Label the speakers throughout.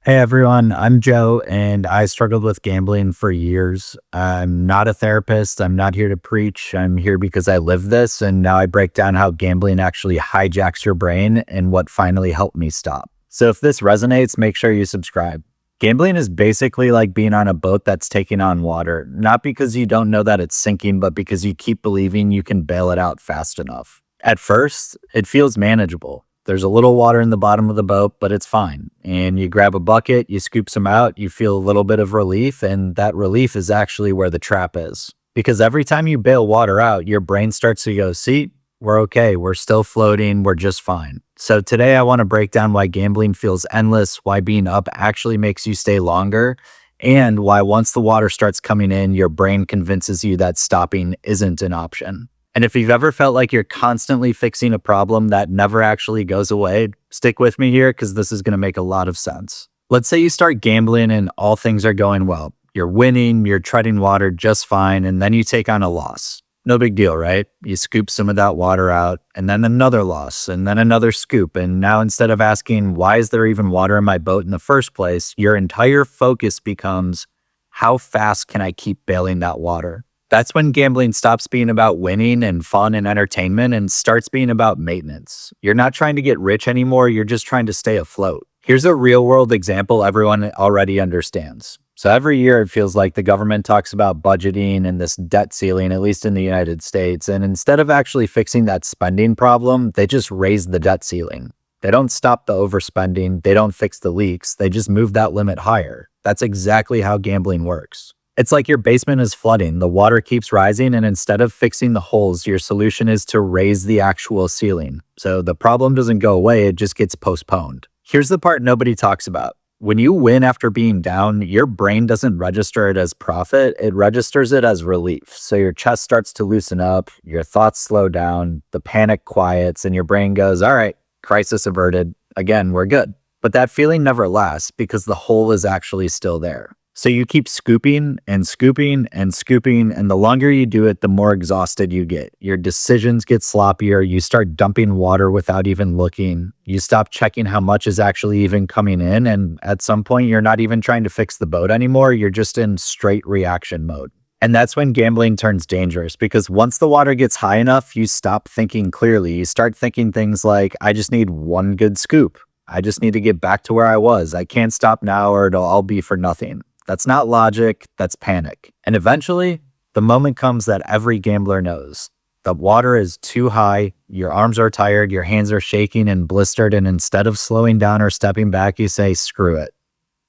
Speaker 1: Hey everyone, I'm Joe, and I struggled with gambling for years. I'm not a therapist. I'm not here to preach. I'm here because I live this, and now I break down how gambling actually hijacks your brain and what finally helped me stop. So if this resonates, make sure you subscribe. Gambling is basically like being on a boat that's taking on water, not because you don't know that it's sinking, but because you keep believing you can bail it out fast enough. At first, it feels manageable. There's a little water in the bottom of the boat, but it's fine. And you grab a bucket, you scoop some out, you feel a little bit of relief, and that relief is actually where the trap is. Because every time you bail water out, your brain starts to go, see, we're okay, we're still floating, we're just fine. So today I want to break down why gambling feels endless, why being up actually makes you stay longer, and why once the water starts coming in, your brain convinces you that stopping isn't an option. And if you've ever felt like you're constantly fixing a problem that never actually goes away, stick with me here because this is going to make a lot of sense. Let's say you start gambling and all things are going well. You're winning, you're treading water just fine, and then you take on a loss. No big deal, right? You scoop some of that water out, and then another loss, and then another scoop. And now instead of asking, why is there even water in my boat in the first place, your entire focus becomes, how fast can I keep bailing that water? That's when gambling stops being about winning and fun and entertainment and starts being about maintenance. You're not trying to get rich anymore, you're just trying to stay afloat. Here's a real world example everyone already understands. So every year it feels like the government talks about budgeting and this debt ceiling, at least in the United States. And instead of actually fixing that spending problem, they just raise the debt ceiling. They don't stop the overspending, they don't fix the leaks, they just move that limit higher. That's exactly how gambling works. It's like your basement is flooding, the water keeps rising, and instead of fixing the holes, your solution is to raise the actual ceiling. So the problem doesn't go away, it just gets postponed. Here's the part nobody talks about. When you win after being down, your brain doesn't register it as profit, it registers it as relief. So your chest starts to loosen up, your thoughts slow down, the panic quiets, and your brain goes, all right, crisis averted. Again, we're good. But that feeling never lasts because the hole is actually still there. So you keep scooping and scooping and scooping, and the longer you do it, the more exhausted you get. Your decisions get sloppier, you start dumping water without even looking, you stop checking how much is actually even coming in, and at some point you're not even trying to fix the boat anymore, you're just in straight reaction mode. And that's when gambling turns dangerous, because once the water gets high enough, you stop thinking clearly. You start thinking things like, I just need one good scoop. I just need to get back to where I was. I can't stop now or it'll all be for nothing. That's not logic, that's panic. And eventually, the moment comes that every gambler knows. The water is too high, your arms are tired, your hands are shaking and blistered, and instead of slowing down or stepping back, you say, screw it.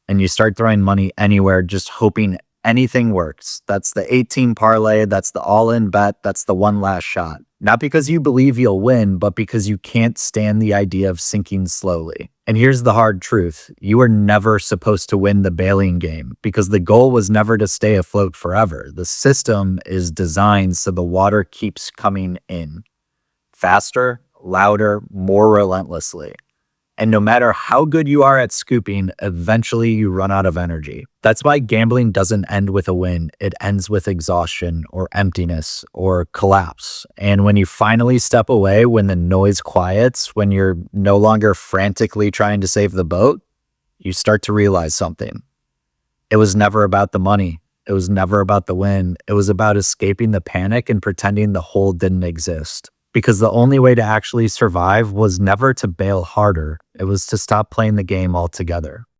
Speaker 1: And you start throwing money anywhere, just hoping anything works. That's the 18 parlay, that's the all-in bet, that's the one last shot. Not because you believe you'll win, but because you can't stand the idea of sinking slowly. And here's the hard truth. You were never supposed to win the bailing game because the goal was never to stay afloat forever. The system is designed so the water keeps coming in. Faster, louder, more relentlessly. And no matter how good you are at scooping, eventually you run out of energy. That's why gambling doesn't end with a win. It ends with exhaustion or emptiness or collapse. And when you finally step away, when the noise quiets, when you're no longer frantically trying to save the boat, you start to realize something. It was never about the money. It was never about the win. It was about escaping the panic and pretending the hole didn't exist. Because the only way to actually survive was never to bail harder. It was to stop playing the game altogether.